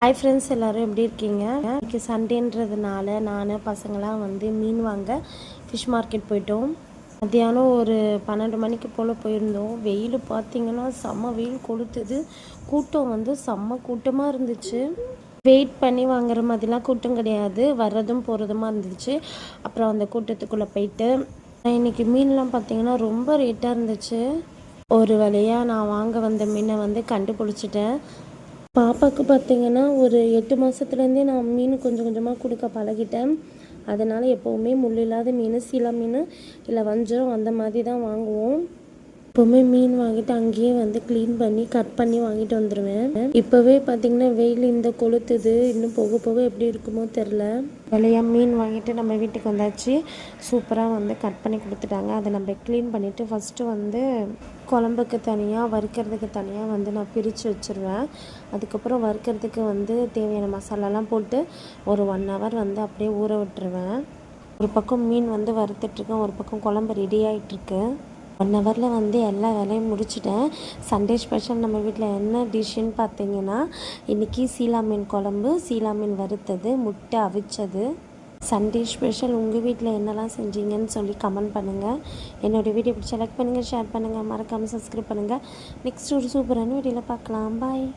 Hi friends, எல்லோரும் எப்படி இருக்கீங்க? இன்றைக்கி சண்டேன்றதுனால நான் பசங்களாம் மீன் வாங்க ஃபிஷ் மார்க்கெட் போயிட்டோம். மத்தியானம் ஒரு 12 மணிக்கு போல் போயிருந்தோம். வெயில் பார்த்திங்கன்னா செம்ம வெயில் கொளுத்துது. கூட்டம் செம்ம கூட்டமாக இருந்துச்சு. வெயிட் பண்ணி வாங்குற மாதிரிலாம் கூட்டம் கிடையாது, வர்றதும் போகிறதுமா இருந்துச்சு. அப்புறம் அந்த கூட்டத்துக்குள்ளே போயிட்டு இன்றைக்கி மீன்லாம் பார்த்திங்கன்னா ரொம்ப ரேட்டாக இருந்துச்சு. ஒரு வழியாக நான் வாங்க வந்த மீனை கண்டுபிடிச்சிட்டேன். பாப்பாவுக்கு பார்த்திங்கன்னா ஒரு 8 மாதத்துலேருந்தே நான் மீன் கொஞ்சம் கொஞ்சமாக கொடுக்க பழகிட்டேன். அதனால் எப்போவுமே முள் இல்லாத மீன், சீலா மீன் இல்லை வஞ்சரம் அந்த மாதிரி தான் வாங்குவோம். எப்போவுமே மீன் வாங்கிட்டு அங்கேயே க்ளீன் பண்ணி கட் பண்ணி வாங்கிட்டு வந்துடுவேன். இப்போவே பார்த்திங்கன்னா வெயில் இந்த கொளுத்துது, இன்னும் போக போக எப்படி இருக்குமோ தெரில. விலையாக மீன் வாங்கிட்டு நம்ம வீட்டுக்கு வந்தாச்சு. சூப்பராக கட் பண்ணி கொடுத்துட்டாங்க. அதை நம்ம க்ளீன் பண்ணிவிட்டு ஃபஸ்ட்டு குழம்புக்கு தனியாக, வறுக்கிறதுக்கு தனியாக நான் பிரித்து வச்சுருவேன். அதுக்கப்புறம் வறுக்கிறதுக்கு தேவையான மசாலாலாம் போட்டு ஒரு 1 ஹவர் அப்படியே ஊற விட்டுருவேன். ஒரு பக்கம் மீன் வறுத்துட்ருக்கேன், ஒரு பக்கம் குழம்பு ரெடி ஆகிட்டுருக்கு. 1 ஹவரில் எல்லா வேலையும் முடிச்சிட்டேன். சண்டே ஸ்பெஷல் நம்ம வீட்டில் என்ன டிஷ்ஷுன்னு பார்த்தீங்கன்னா, இன்றைக்கி சீலா மீன் குழம்பு, சீலா மீன் வறுத்தது, முட்டை அவிச்சது. Sunday special. உங்கள் வீட்டில் என்னெல்லாம் செஞ்சீங்கன்னு சொல்லி கமெண்ட் பண்ணுங்கள். என்னோடய வீடியோ பிடிச்சா லைக் பண்ணுங்கள், ஷேர் பண்ணுங்கள், மறக்காமல் சப்ஸ்கிரைப் பண்ணுங்கள். நெக்ஸ்ட் ஒரு சூப்பரான வீடியோவில் பார்க்கலாம். பாய்.